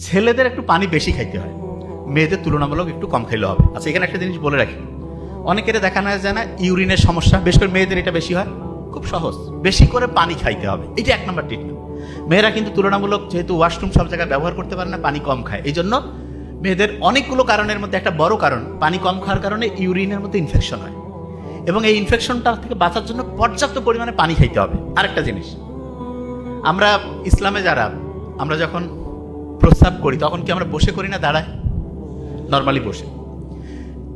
ছেলেদের একটু পানি বেশি খাইতে হয়, মেয়েদের তুলনামূলক একটু কম খাইলে হবে। আচ্ছা, এখানে একটা জিনিস বলে রাখি, অনেকের দেখানো যায় না ইউরিনের সমস্যা, বেশ করে মেয়েদের এটা বেশি হয়। খুব সহজ, বেশি করে পানি খাইতে হবে, এটা 1 নম্বর ট্রিটমেন্ট। মেয়েরা কিন্তু তুলনামূলক যেহেতু ওয়াশরুম সব জায়গায় ব্যবহার করতে পারে না, পানি কম খায়, এই জন্য মেয়েদের অনেকগুলো কারণের মধ্যে একটা বড় কারণ পানি কম খাওয়ার কারণে ইউরিনের মধ্যে ইনফেকশন হয়, এবং এই ইনফেকশনটা থেকে বাঁচার জন্য পর্যাপ্ত পরিমাণে পানি খাইতে হবে। আরেকটা জিনিস, আমরা ইসলামে যারা আমরা যখন প্রস্রাব করি তখন কি আমরা বসে করি না দাঁড়ায়? নর্মালি বসে।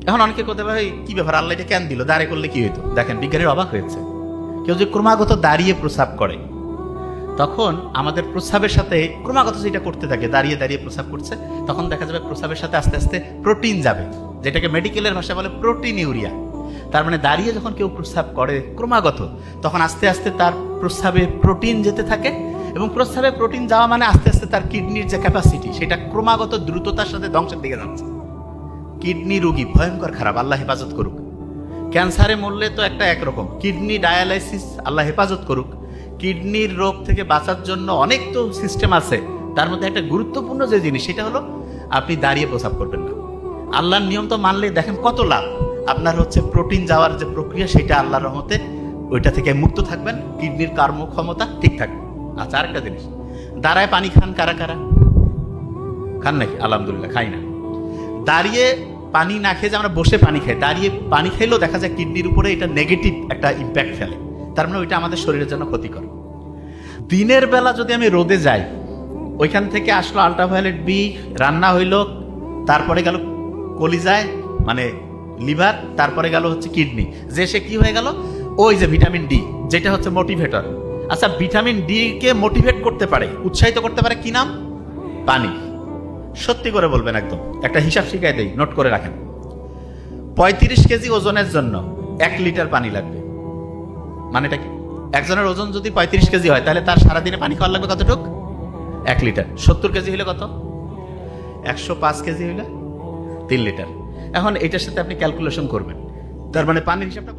এখন অনেকে করতে পারে কি ব্যাপার, আল্লাহ এটা কেন দিল, দাঁড়িয়ে করলে কি হইতো? দেখেন, বিজ্ঞানীর অবাক হয়েছে, কেউ যে ক্রমাগত দাঁড়িয়ে প্রস্রাব করে, তখন আমাদের প্রস্রাবের সাথে ক্রমাগত যেটা করতে থাকে, দাঁড়িয়ে দাঁড়িয়ে প্রস্রাব করছে, তখন দেখা যাবে প্রস্রাবের সাথে আস্তে আস্তে প্রোটিন যাবে, যেটাকে মেডিকেলের ভাষায় বলে প্রোটিন ইউরিয়া। তার মানে দাঁড়িয়ে যখন কেউ প্রস্রাব করে ক্রমাগত, তখন আস্তে আস্তে তার প্রস্রাবে প্রোটিন যেতে থাকে, এবং প্রস্রাবে প্রোটিন যাওয়া মানে আস্তে আস্তে তার কিডনির যে ক্যাপাসিটি সেটা ক্রমাগত দ্রুততার সাথে ধ্বংসের দিকে যাচ্ছে। কিডনি রোগী ভয়ঙ্কর খারাপ, আল্লাহ হেফাজত করুক। ক্যান্সারে মরলে তো একটা একরকম, কিডনি ডায়ালাইসিস আল্লাহ হেফাজত করুক। কিডনির রোগ থেকে বাঁচার জন্য অনেক তো সিস্টেম আছে, তার মধ্যে একটা গুরুত্বপূর্ণ যে জিনিস সেটা হলো আপনি দাঁড়িয়ে প্রস্রাব করবেন না। আল্লাহর নিয়ম তো মানলে দেখেন কত লাভ, আপনার হচ্ছে প্রোটিন যাওয়ার যে প্রক্রিয়া সেটা আল্লাহর রহমতে ওইটা থেকে মুক্ত থাকবেন, কিডনির কর্মক্ষমতা ঠিক থাকবে। আচ্ছা, আরেকটা জিনিস, দাঁড়ায় পানি খান কারা কারা? খান নাকি? আলহামদুলিল্লাহ, খাই না। দাঁড়িয়ে পানি না খেয়ে যে আমরা বসে পানি খাই, দাঁড়িয়ে পানি খাইলেও দেখা যায় কিডনির উপরে এটা নেগেটিভ একটা ইম্প্যাক্ট ফেলে, তার মানে ওইটা আমাদের শরীরের জন্য ক্ষতিকর। দিনের বেলা যদি আমি রোদে যাই, ওইখান থেকে আসলো আল্ট্রাভায়োলেট বি, রান্না হইল, তারপরে গেল কলিজায় মানে লিভার, তারপরে গেল হচ্ছে কিডনি, যে সে কি হয়ে গেল, ওই যে ভিটামিন ডি যেটা হচ্ছে মোটিভেটর। আচ্ছা, ভিটামিন ডি কে মোটিভেট করতে পারে, উৎসাহিত করতে পারে কি নাম? পানি। সত্যি করে বলবেন, একদম একটা হিসাব শিখাই দেই, নোট করে রাখেন। 35 কেজি ওজনের জন্য 1 লিটার পানি লাগবে। মানেটা কি? একজনের ওজন যদি 35 কেজি হয়, তাহলে তার সারাদিনে পানি খাওয়া লাগবে কতটুক? 1 লিটার। 70 কেজি হলে কত? 105 কেজি হলে 3 লিটার। এখন এটার সাথে আপনি ক্যালকুলেশন করবেন, তার মানে পানির হিসাবটা